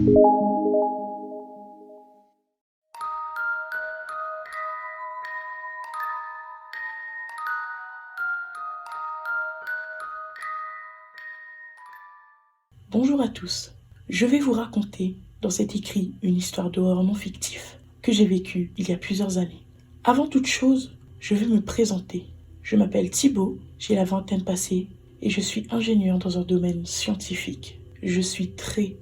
Bonjour à tous. Je vais vous raconter dans cet écrit une histoire d'horreur non fictif que j'ai vécue il y a plusieurs années. Avant toute chose, je vais me présenter. Je m'appelle Thibaut, j'ai la vingtaine passée et je suis ingénieur dans un domaine scientifique. Je suis très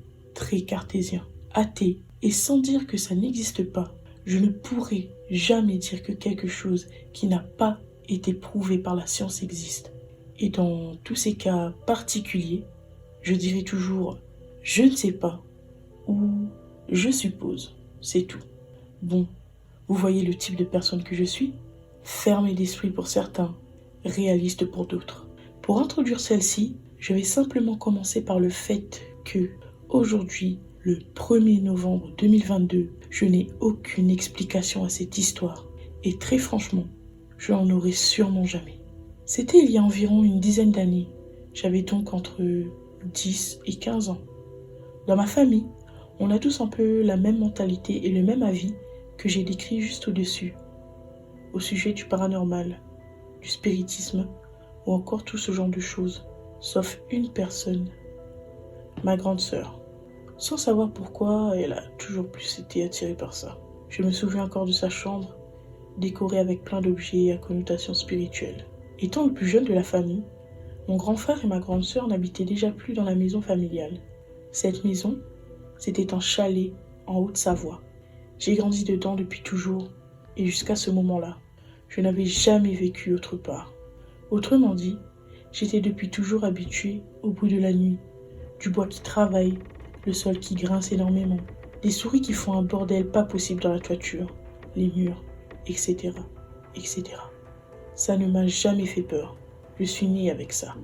cartésien, athée et sans dire que ça n'existe pas, je ne pourrai jamais dire que quelque chose qui n'a pas été prouvé par la science existe. Et dans tous ces cas particuliers, je dirai toujours « je ne sais pas » ou « je suppose », c'est tout. Bon, vous voyez le type de personne que je suis? Fermée d'esprit pour certains, réaliste pour d'autres. Pour introduire celle-ci, je vais simplement commencer par le fait que, aujourd'hui, le 1er novembre 2022, je n'ai aucune explication à cette histoire. Et très franchement, je n'en aurai sûrement jamais. C'était il y a environ une dizaine d'années. J'avais donc entre 10 et 15 ans. Dans ma famille, on a tous un peu la même mentalité et le même avis que j'ai décrit juste au-dessus, au sujet du paranormal, du spiritisme ou encore tout ce genre de choses, sauf une personne, ma grande sœur. Sans savoir pourquoi, elle a toujours plus été attirée par ça. Je me souviens encore de sa chambre, décorée avec plein d'objets à connotation spirituelle. Étant le plus jeune de la famille, mon grand frère et ma grande sœur n'habitaient déjà plus dans la maison familiale. Cette maison, c'était un chalet en Haute-Savoie. J'ai grandi dedans depuis toujours et jusqu'à ce moment-là, je n'avais jamais vécu autre part. Autrement dit, j'étais depuis toujours habituée au bruit de la nuit, du bois qui travaille, le sol qui grince énormément, des souris qui font un bordel pas possible dans la toiture, les murs, etc., etc. Ça ne m'a jamais fait peur. Je suis née avec ça.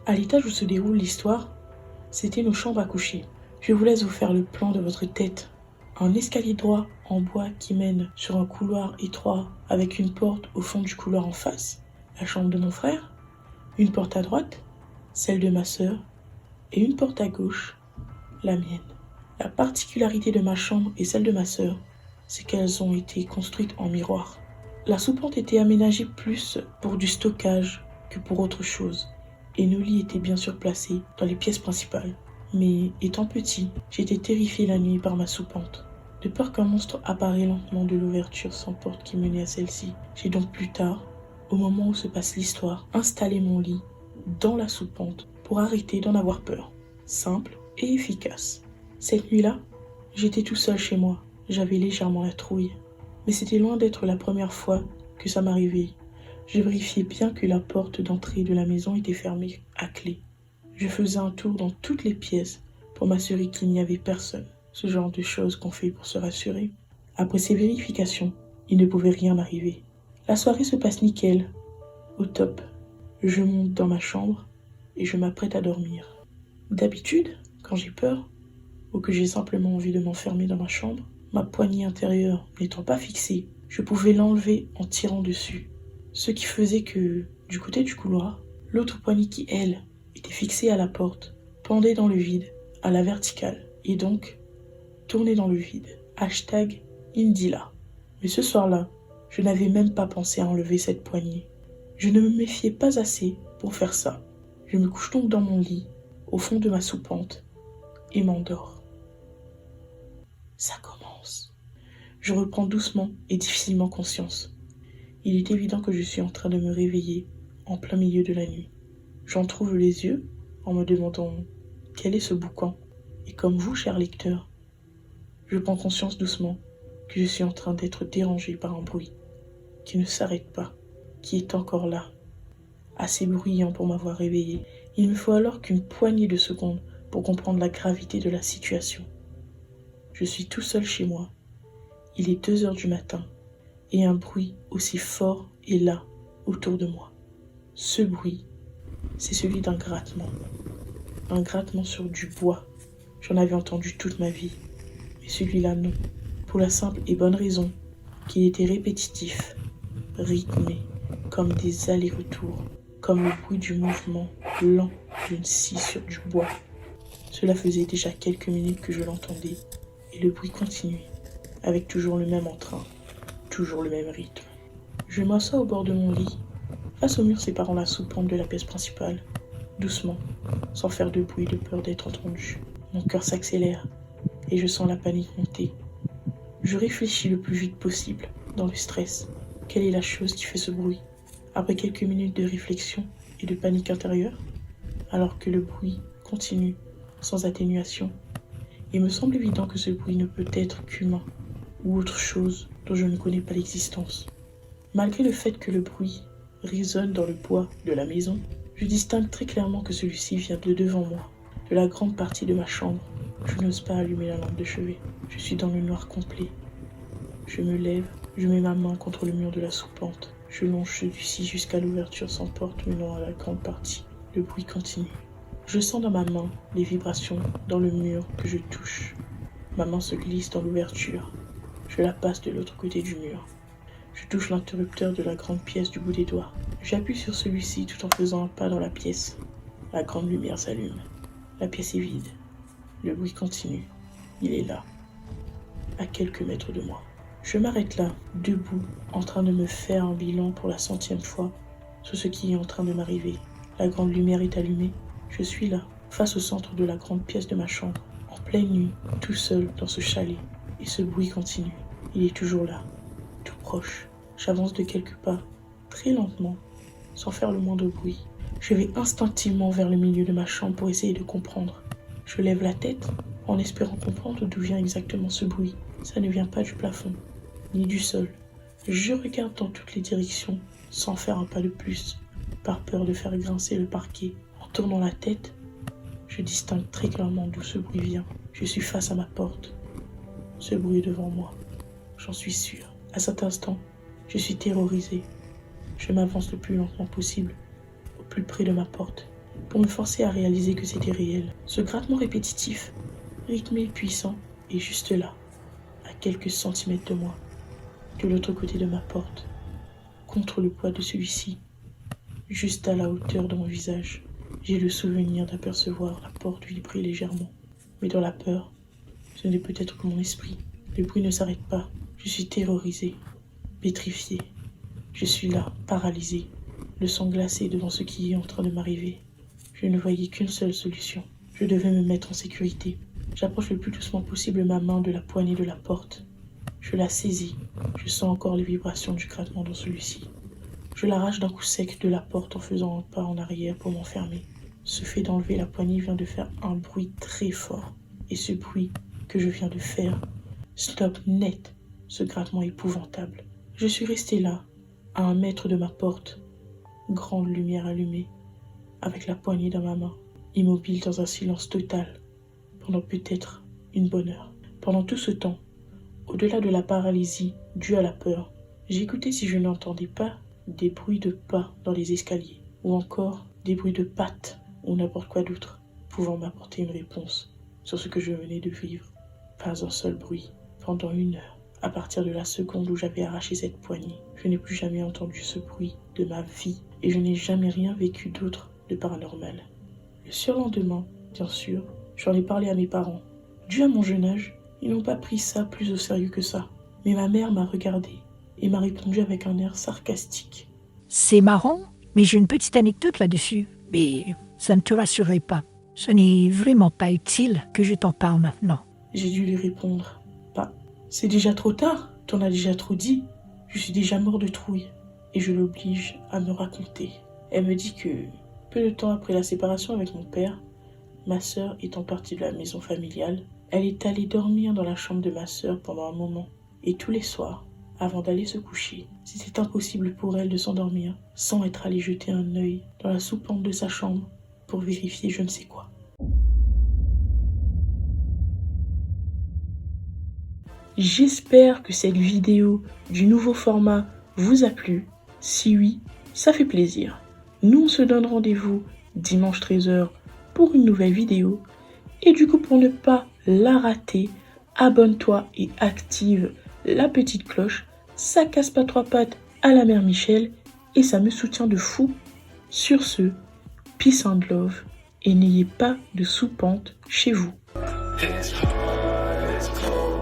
À l'étage où se déroule l'histoire, c'était nos chambres à coucher. Je vous laisse vous faire le plan de votre tête. Un escalier droit en bois qui mène sur un couloir étroit avec une porte au fond du couloir en face. La chambre de mon frère, une porte à droite, celle de ma sœur, et une porte à gauche, la mienne. La particularité de ma chambre et celle de ma sœur, c'est qu'elles ont été construites en miroir. La soupente était aménagée plus pour du stockage que pour autre chose, et nos lits étaient bien sûr placés dans les pièces principales. Mais étant petit, j'étais terrifiée la nuit par ma soupente, de peur qu'un monstre apparaît lentement de l'ouverture sans porte qui menait à celle-ci. J'ai donc plus tard, au moment où se passe l'histoire, installé mon lit dans la soupente pour arrêter d'en avoir peur. Simple et efficace. Cette nuit-là, j'étais tout seul chez moi. J'avais légèrement la trouille. Mais c'était loin d'être la première fois que ça m'arrivait. Je vérifiais bien que la porte d'entrée de la maison était fermée à clé. Je faisais un tour dans toutes les pièces pour m'assurer qu'il n'y avait personne. Ce genre de choses qu'on fait pour se rassurer. Après ces vérifications, il ne pouvait rien m'arriver. La soirée se passe nickel, au top. Je monte dans ma chambre et je m'apprête à dormir. D'habitude, quand j'ai peur, ou que j'ai simplement envie de m'enfermer dans ma chambre, ma poignée intérieure n'étant pas fixée, je pouvais l'enlever en tirant dessus. Ce qui faisait que, du côté du couloir, l'autre poignée qui, elle, était fixée à la porte, pendait dans le vide, à la verticale, et donc tournait dans le vide. Hashtag Indila. Mais ce soir-là, je n'avais même pas pensé à enlever cette poignée. Je ne me méfiais pas assez pour faire ça. Je me couche donc dans mon lit, au fond de ma soupente, et m'endors. Ça commence. Je reprends doucement et difficilement conscience. Il est évident que je suis en train de me réveiller en plein milieu de la nuit. J'en trouve les yeux en me demandant quel est ce boucan. Et comme vous, cher lecteur, je prends conscience doucement que je suis en train d'être dérangé par un bruit qui ne s'arrête pas, qui est encore là, assez bruyant pour m'avoir réveillé. Il me faut alors qu'une poignée de secondes pour comprendre la gravité de la situation. Je suis tout seul chez moi. Il est 2 heures du matin et un bruit aussi fort est là, autour de moi. Ce bruit, c'est celui d'un grattement. Un grattement sur du bois. J'en avais entendu toute ma vie. Mais celui-là, non. Pour la simple et bonne raison qu'il était répétitif, rythmé, comme des allers-retours, comme le bruit du mouvement lent d'une scie sur du bois. Cela faisait déjà quelques minutes que je l'entendais, et le bruit continuait, avec toujours le même entrain, toujours le même rythme. Je m'assois au bord de mon lit, face au mur séparant la soupente de la pièce principale, doucement, sans faire de bruit de peur d'être entendu. Mon cœur s'accélère, et je sens la panique monter. Je réfléchis le plus vite possible, dans le stress. Quelle est la chose qui fait ce bruit? Après quelques minutes de réflexion et de panique intérieure, alors que le bruit continue, sans atténuation, il me semble évident que ce bruit ne peut être qu'humain, ou autre chose dont je ne connais pas l'existence. Malgré le fait que le bruit résonne dans le bois de la maison, je distingue très clairement que celui-ci vient de devant moi, de la grande partie de ma chambre. Je n'ose pas allumer la lampe de chevet. Je suis dans le noir complet. Je me lève, je mets ma main contre le mur de la soupente. Je longe celui-ci jusqu'à l'ouverture sans porte menant à la grande partie. Le bruit continue. Je sens dans ma main les vibrations dans le mur que je touche. Ma main se glisse dans l'ouverture. Je la passe de l'autre côté du mur. Je touche l'interrupteur de la grande pièce du bout des doigts. J'appuie sur celui-ci tout en faisant un pas dans la pièce. La grande lumière s'allume. La pièce est vide. Le bruit continue. Il est là, à quelques mètres de moi. Je m'arrête là, debout, en train de me faire un bilan pour la 100e fois sur ce qui est en train de m'arriver. La grande lumière est allumée. Je suis là, face au centre de la grande pièce de ma chambre, en pleine nuit, tout seul dans ce chalet. Et ce bruit continue. Il est toujours là, tout proche. J'avance de quelques pas, très lentement, sans faire le moindre bruit. Je vais instinctivement vers le milieu de ma chambre pour essayer de comprendre. Je lève la tête en espérant comprendre d'où vient exactement ce bruit. Ça ne vient pas du plafond, ni du sol. Je regarde dans toutes les directions sans faire un pas de plus, par peur de faire grincer le parquet. En tournant la tête, je distingue très clairement d'où ce bruit vient. Je suis face à ma porte. Ce bruit est devant moi. J'en suis sûr. À cet instant, je suis terrorisé. Je m'avance le plus lentement possible, au plus près de ma porte, pour me forcer à réaliser que c'était réel. Ce grattement répétitif, rythmé et puissant, est juste là, à quelques centimètres de moi, de l'autre côté de ma porte, contre le poids de celui-ci, juste à la hauteur de mon visage. J'ai le souvenir d'apercevoir la porte vibrer légèrement, mais dans la peur, ce n'est peut-être que mon esprit. Le bruit ne s'arrête pas. Je suis terrorisé, pétrifié. Je suis là, paralysé, le sang glacé devant ce qui est en train de m'arriver. Je ne voyais qu'une seule solution. Je devais me mettre en sécurité. J'approche le plus doucement possible ma main de la poignée de la porte. Je la saisis. Je sens encore les vibrations du grattement dans celui-ci. Je l'arrache d'un coup sec de la porte en faisant un pas en arrière pour m'enfermer. Ce fait d'enlever la poignée vient de faire un bruit très fort. Et ce bruit que je viens de faire stoppe net ce grattement épouvantable. Je suis resté là, à 1 mètre de ma porte, grande lumière allumée, avec la poignée dans ma main, immobile dans un silence total, pendant peut-être une bonne heure. Pendant tout ce temps, au-delà de la paralysie due à la peur, j'écoutais si je n'entendais pas des bruits de pas dans les escaliers, ou encore des bruits de pattes, ou n'importe quoi d'autre, pouvant m'apporter une réponse sur ce que je venais de vivre. Pas un seul bruit, pendant 1 heure. À partir de la seconde où j'avais arraché cette poignée, je n'ai plus jamais entendu ce bruit de ma vie, et je n'ai jamais rien vécu d'autre de paranormal. Le surlendemain, bien sûr, j'en ai parlé à mes parents. Dû à mon jeune âge, ils n'ont pas pris ça plus au sérieux que ça. Mais ma mère m'a regardé et m'a répondu avec un air sarcastique. C'est marrant, mais j'ai une petite anecdote là-dessus. Mais ça ne te rassurerait pas. Ce n'est vraiment pas utile que je t'en parle maintenant. J'ai dû lui répondre. Bah, c'est déjà trop tard, t'en as déjà trop dit. Je suis déjà mort de trouille. Et je l'oblige à me raconter. Elle me dit que, peu de temps après la séparation avec mon père, ma sœur étant partie de la maison familiale, elle est allée dormir dans la chambre de ma sœur pendant un moment. Et tous les soirs, avant d'aller se coucher, c'était impossible pour elle de s'endormir sans être allée jeter un œil dans la soupente de sa chambre pour vérifier je ne sais quoi. J'espère que cette vidéo du nouveau format vous a plu. Si oui, ça fait plaisir. Nous on se donne rendez-vous dimanche 13h pour une nouvelle vidéo. Et du coup, pour ne pas la rater, abonne-toi et active la petite cloche. Ça casse pas 3 pattes à la mère Michel et ça me soutient de fou. Sur ce, peace and love et n'ayez pas de soupente chez vous. It's hard, it's cold.